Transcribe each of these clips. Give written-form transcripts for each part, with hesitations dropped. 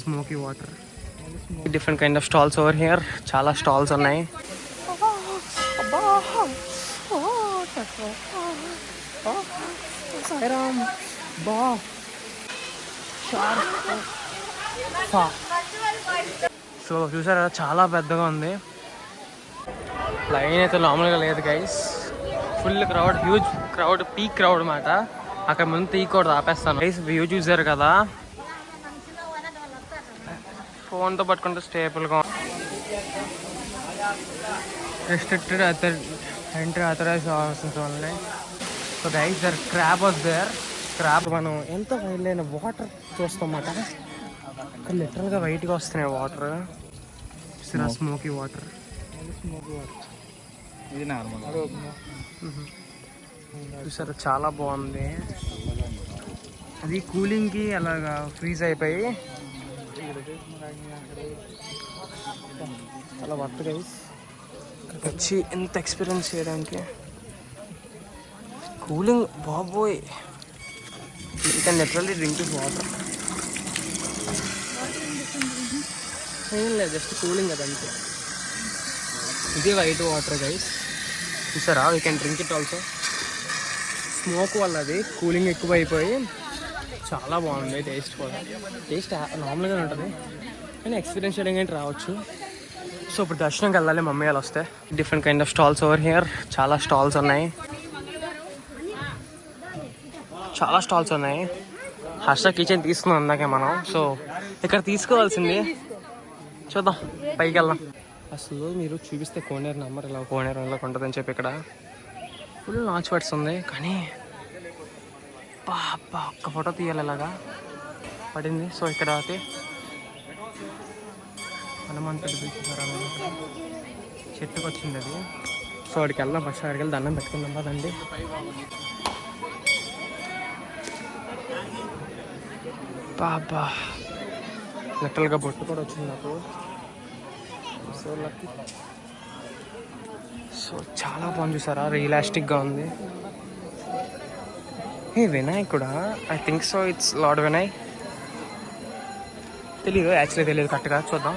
Smoky water. Different kind of stalls over here. చాలా stalls ఉన్నాయి. So చూసారా చాలా పెద్దగా ఉంది. లైన్ అయితే నార్మల్గా లేదు guys. Full crowd, huge crowd, peak crowd అన్నమాట. అక్కడ ముందు తీయకూడదు, ఆపేస్తాను గైస్. వ్యూ చూసారు కదా, ఫోన్తో పట్టుకుంటే స్టేబుల్గా. Restricted entry authorize only. So guys the crab was there. Crab మనం ఎంత వైల్డ్ వాటర్ చూస్తామన్నమాట. లిటరల్గా వైట్గా వస్తున్నాయి వాటర్. Smoky water. ఇది నార్మల్. చూసారు చాలా బాగుంది. అది కూలింగ్కి అలాగా ఫ్రీజ్ అయిపోయి చాలా వర్త్ గైస్ వచ్చి ఎంత ఎక్స్పీరియన్స్ చేయడానికి. కూలింగ్ బాబోయ్, you can literally drink this water. ఏం లేదు, జస్ట్ కూలింగ్ అదంతే. ఇది వైట్ వాటర్ గైస్, చూసారా. We can drink it also. Smoke వల్ల అది కూలింగ్ ఎక్కువ అయిపోయి చాలా బాగుంది. టేస్ట్ కూడా, టేస్ట్ నార్మల్గానే ఉంటుంది కానీ ఎక్స్పీరియన్స్ చేయడం కానీ రావచ్చు. సో ఇప్పుడు దర్శనంకి వెళ్ళాలి, మమ్మీ వాళ్ళు వస్తే. Different kind of stalls over here. చాలా స్టాల్స్ ఉన్నాయి, చాలా స్టాల్స్ ఉన్నాయి. హర్ష కిచెన్ తీసుకున్నాం అందాకే మనం. సో ఇక్కడ తీసుకోవాల్సింది, చూద్దాం పైకి వెళ్దాం. అసలు మీరు చూపిస్తే కోనేరు నెంబర్ ఇలా కోనేరు ఇలా ఉంటుందని చెప్పి ఇక్కడ ఫుల్ లాంచ్ పట్స్ ఉంది. కానీ ఒక్క ఫోటో తీయాలి ఇలాగా పడింది. సో ఇక్కడ అయితే హనుమంతుడి చెట్టుకు వచ్చింది అది. సో అక్కడికి వెళ్దాం, ఫస్ట్ అక్కడికి వెళ్ళి దండం పెట్టుకుందాం కదండి. బాబా లిటరల్గా బొట్టు కూడా వచ్చింది నాకు. So lucky. సో చాలా బాగుంది చూసారా, రియలాస్టిక్గా ఉంది. ఏ వినాయకుడా, I think so it's lord Vinay. తెలీదు, యాక్చువల్లీ తెలియదు కరెక్ట్గా. చూద్దాం.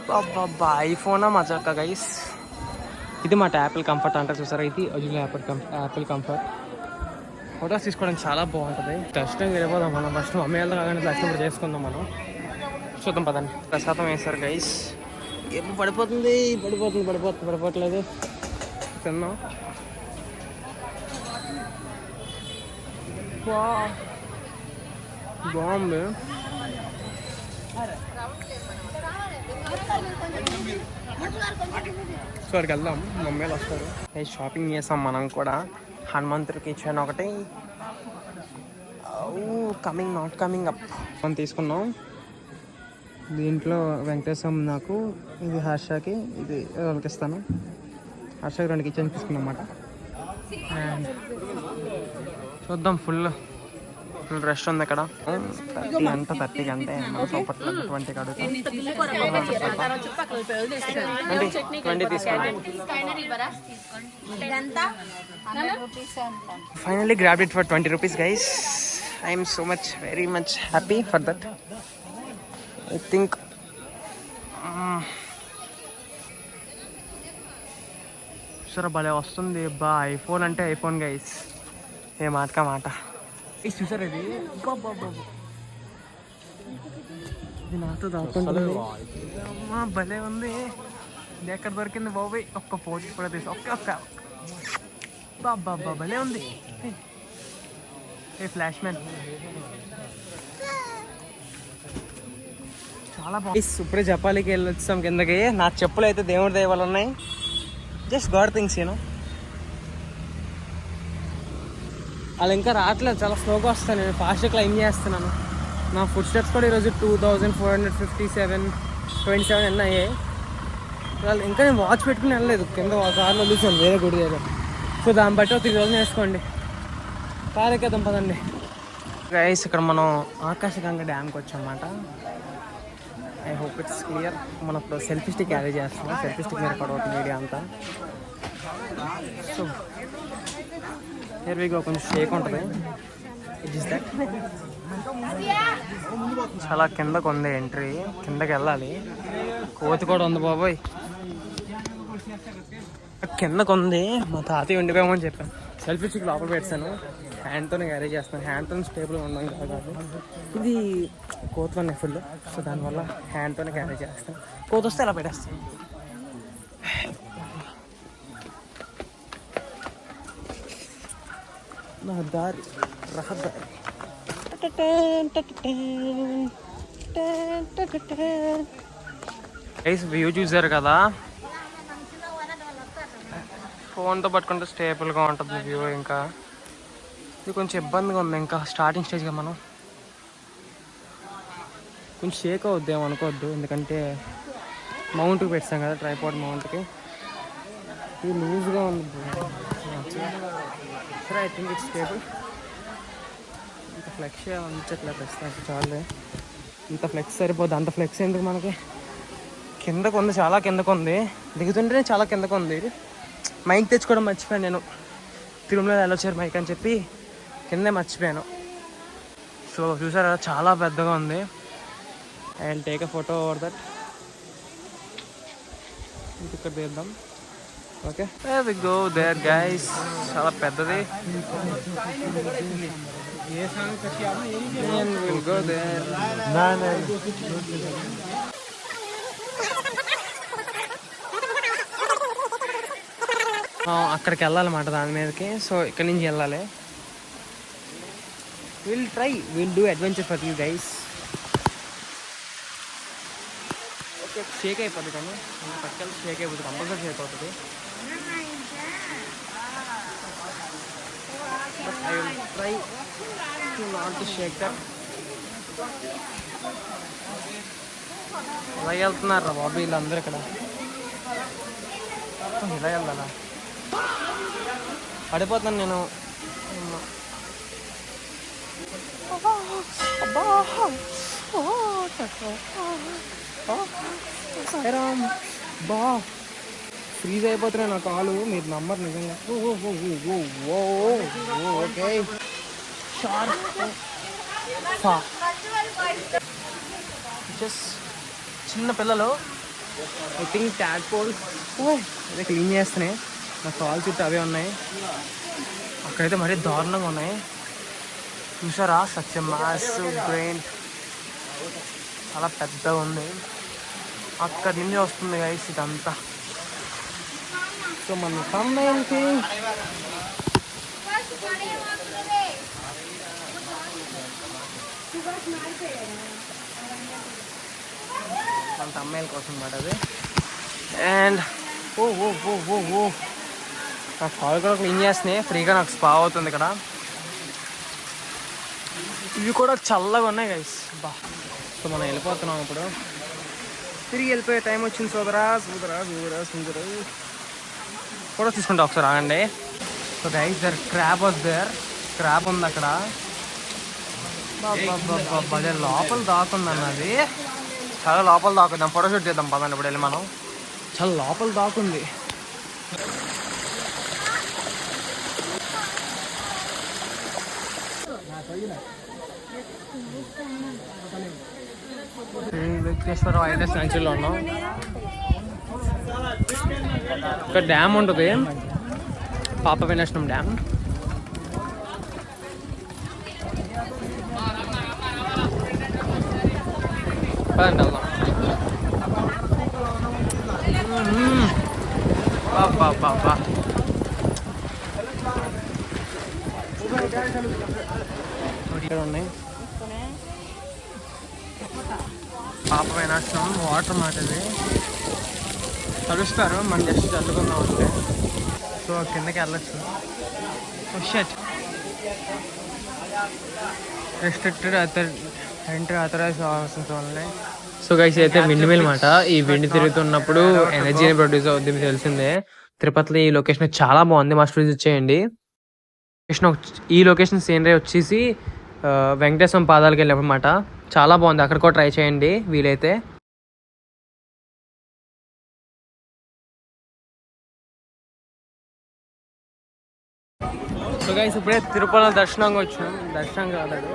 బాబా ఐఫోనా మజాకా గైస్. ఇది మాట యాపిల్ కంఫర్ట్ అంటారు చూసారా, ఇది ఒరిజినల్ యాపిల్ కంఫర్ట్. ఫొటోస్ తీసుకోవడానికి చాలా బాగుంటుంది. దర్శనం వెళ్ళిపోదాం మనం. ఫస్ట్ మమ్మీ వాళ్ళ కాగానే దర్శనం కూడా చేసుకుందాం మనం. చూద్దాం పదండి. ప్రసాదం వేస్తారు గైస్. ఎప్పుడు పడిపోవట్లేదు. తిన్నాం. బాగుంది. సో అక్కడికి వెళ్దాం, మమ్మీ వాళ్ళు వస్తారు. షాపింగ్ చేసాం మనం కూడా. హనుమంతుడి కిచెన్ ఒకటి, కమింగ్ నాట్ కమింగ్ అప్ మనం తీసుకున్నాం. దీంట్లో వెంకటేశం నాకు, ఇది హర్షకి, ఇది వాళ్ళకి ఇస్తాను. హర్షకి 2 కిచెన్ తీసుకున్నాం అన్నమాట. అండ్ చూద్దాం, ఫుల్ రష్ ఉంది ఇక్కడ. 30 అంటే మన సూపర్ 20 అడుగుతాం. 20 తీసుకోండి. Finally grabbed it for 20 rupees guys. I am so much, very much happy for that. I think సరే భలే వస్తుంది బా. ఐఫోన్ అంటే ఐఫోన్ గైస్, ఏ మాట మాట. ఇది చూసారు, ఇది ఇది నాతో దాక్కుంటుంది. భలే ఉంది. ఇది ఎక్కడ దొరికింది బాబాయ్? ఒక్క ఫోటో కూడా తీసి ఒక్క బాబా భలే ఉంది. ఏ ఫ్లాష్ మ్యాన్ చాలా బాగుంది. ఇప్పుడే జపాలికి వెళ్ళొచ్చాం కిందకి. నా చెప్పులు అయితే దేవుడి దయవలు ఉన్నాయి. Just God things you know. వాళ్ళు ఇంకా రావట్లేదు, చాలా స్లోగా వస్తాను. నేను ఫాస్ట్గా క్లైమ్ చేస్తున్నాను. నా ఫుడ్ స్టెప్స్ కూడా ఈరోజు 2457 ఎన్న అయ్యాయి. వాళ్ళు ఇంకా నేను వాచ్ పెట్టుకుని వెళ్ళలేదు. కింద కార్లో చూసాను వేరే గుడి దగ్గర. సో దాన్ని బట్టి 3 రోజులు వేసుకోండి. కార్ ఎక్కేద్దాం పదండి గైస్. ఇక్కడ మనం ఆకాశగంగా డ్యామ్కి వచ్చామన్నమాట. I hope it's clear. మనం ఇప్పుడు సెల్ఫీ స్టిక్ క్యారీ చేస్తున్నాం. సెల్ఫీ స్టిక్ మీద పడవతుంది మీడియా అంతా. So here we go. కొంచెం షేక్ ఉంటుంది. It is that. చాలా కిందకు ఉంది ఎంట్రీ, కిందకి వెళ్ళాలి. కోతి కూడా ఉంది బాబోయ్, కిందకు ఉంది. మా తాతయ్య ఉండిపోయామని చెప్పాను. సెల్ఫీ స్టిక్ లోపల పెట్టాను, హ్యాండ్తోనే క్యారీ చేస్తాను. హ్యాండ్తో స్టేబుల్గా ఉన్నాం కాదు, ఇది కోతులు ఉన్నాయి ఫుల్. సో దానివల్ల హ్యాండ్తోనే క్యారీ చేస్తాను. కోతి వస్తే అలా పెట్టేస్తాను. నా దారి రహదారి. వ్యూ చూసారు కదా, ఫోన్తో పట్టుకుంటే స్టేబుల్గా ఉంటుంది వ్యూ. ఇంకా ఇది కొంచెం ఇబ్బందిగా ఉంది, ఇంకా స్టార్టింగ్ స్టేజ్గా మనం కొంచెం షేక్ అవుద్ది ఏమనుకోవద్దు, ఎందుకంటే మౌంట్కి పెట్టాం కదా, ట్రైపాడ్ మౌంట్కి. ఇది లూజ్గా ఉంది. సరే, ఐ థింక్ ఇట్స్ స్టేబుల్. ఇంత ఫ్లెక్స్ ఉంచట్లేదు ప్రస్తుతానికి, చాలే. ఇంత ఫ్లెక్స్ సరిపోద్ది, అంత ఫ్లెక్స్ ఎందుకు మనకి. కిందకు ఉంది, చాలా కిందకు ఉంది. దిగుతుంటేనే చాలా కిందకు ఉంది. మైక్ తెచ్చుకోవడం మర్చిపోయాను నేను. తిరుమల వెళ్ళొచ్చారు మైక్ అని చెప్పి కిందే మర్చిపోయాను. సో చూసారా, చాలా పెద్దగా ఉంది. I will take a photo over that. ఇక్కడ తీద్దాం. Okay, we go there guys. చాలా పెద్దది. Will go there. అక్కడికి వెళ్ళాలన్నమాట, దాని మీదకి. సో ఇక్కడ నుంచి వెళ్ళాలి. Will do adventure for you guys. Okay, shake అయిపోతుంది కానీ పక్కన షేక్ అయిపోతుంది, కంపల్సరీ షేక్ అవుతుంది. But I will try to not to shake that. ఇలా వెళ్తున్నారా బాబు వీళ్ళందరూ ఇక్కడ. ఇలా వెళ్దాలా, పడిపోతాను నేను. బా ఫ్రీజ్ అయిపోతున్నాయి నా కాలు, మీరు నమ్మరు నిజంగా. ఓకే, జస్ట్ చిన్న పిల్లలు, ఐ థింక్ ట్యాడ్పోల్ అదే క్లీన్ చేస్తున్నాయి. నా కాల్ చుట్టూ అవే ఉన్నాయి. అక్కడైతే మరీ దారుణంగా ఉన్నాయి. చూసారా, సచ్ మాసివ్ బ్రెయిన్, చాలా పెద్దగా ఉంది. అక్కడి నుంచి వస్తుంది గైస్ ఇదంతా. సో మన తమ్ముళ్ళకి మన తమ్ముళ్ళ కోసం అన్నమాట అది. అండ్ ఓ ఓ ఓ ఓ ఓ నా కాల్ కూడా క్లీన్ చేస్తున్నాయి. ఫ్రీగా నాకు స్పా అవుతుంది ఇక్కడ. ఇవి కూడా చల్లగా ఉన్నాయి గైస్. బా, సో మనం వెళ్ళిపోతున్నాం ఇప్పుడు. తిరిగి వెళ్ళిపోయే టైం వచ్చింది సోదరా. ఫోటో తీసుకుంటా ఒకసారి, ఆగండి. So guys, the crab was there. Crab ఉంది అక్కడ. బాబా లోపల దాకుంది అన్నది, చాలా లోపల దాకుంది. ఫోటోషూట్ చేద్దాం పదండి ఇప్పుడు వెళ్ళి మనం. చాలా లోపల దాకుంది. వెంకటేశ్వర వైరస్ సెంచురీలో ఉన్నాం. ఇక్కడ డ్యామ్ ఉంటుంది, పాప వినాశనం డ్యామ్. పదండి వెళ్దాం. బాబా ఇక్కడ ఉన్నాయి. పాప వినాశనం వాటర్ మాట ఇది. తడుస్తారు, మనం జస్ట్ చల్లుకుందాం అంటే. సో కిందకి వెళ్ళచ్చు. రెస్ట్రిక్టెడ్ ఎంట్రీ అథరైజ్ ఉన్నాయి. సో గైస్, అయితే విండ్ మిల్ మాట. ఈ విండ్ తిరుగుతున్నప్పుడు ఎనర్జీని ప్రొడ్యూస్ అవుద్ది, మీకు తెలిసిందే. తిరుపతిలో ఈ లొకేషన్ చాలా బాగుంది, మస్ట్ విజిట్ చేయండి. ఈ లొకేషన్ సీనరీ వచ్చేసి వెంకటేశ్వరం పాదాలకు వెళ్ళినప్పుడు మాట. చాలా బాగుంది, అక్కడ కూడా ట్రై చేయండి వీలైతే. సో గైస్, ఇప్పుడే తిరుపతిలో దర్శనంగా వచ్చినాం. దర్శనం కాలేదు,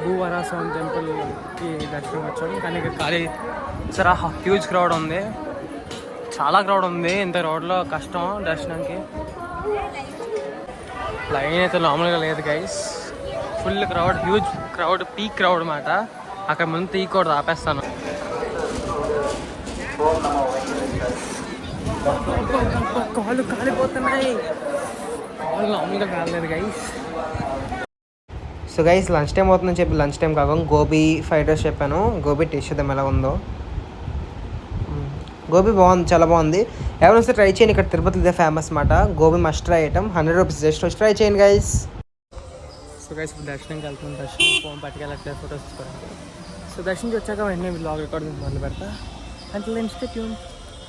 భూవరాస్వామి టెంపుల్కి దర్శనం వచ్చాం. కానీ ఇక్కడ ఖాళీ సరే హ్యూజ్ క్రౌడ్ ఉంది, చాలా క్రౌడ్ ఉంది. ఇంత క్రౌడ్లో కష్టం దర్శనానికి. లైన్ అయితే మామూలుగా లేదు guys, full crowd, huge crowd, peak crowd అన్నమాట. అక్కడ ముందు తీయకూడదు, ఆపేస్తాను. కాళ్ళు కాలిపోతున్నాయి, కాళ్ళు మామూలుగా కాలేదు guys. So guys lunch time అవుతుందని చెప్పి లంచ్ టైం కాక గోబీ ఫ్రైడ్ రైస్ చెప్పాను. గోబీ టేస్ట్ చేద్దాం ఎలా ఉందో. గోబీ బాగుంది, చాలా బాగుంది. ఎవరైనా వస్తే ట్రై చేయండి, ఇక్కడ తిరుపతి ఇదే ఫేమస్ మాట. Gobi must try item, 100 rupees, just వచ్చి ట్రై చేయండి గైస్. సో గైస్ ఇప్పుడు దర్శనంకి వెళ్తున్నాం. దర్శనం ఫోన్ పట్టుకెళ్ళట్లేదు, ఫోటోస్ తీసుకోవడానికి. సో దర్శనంకి వచ్చాక వెంటనే బ్లాగ్ రికార్డింగ్ మొదలు పెడతా. అంటే లెన్స్ ట్యూన్.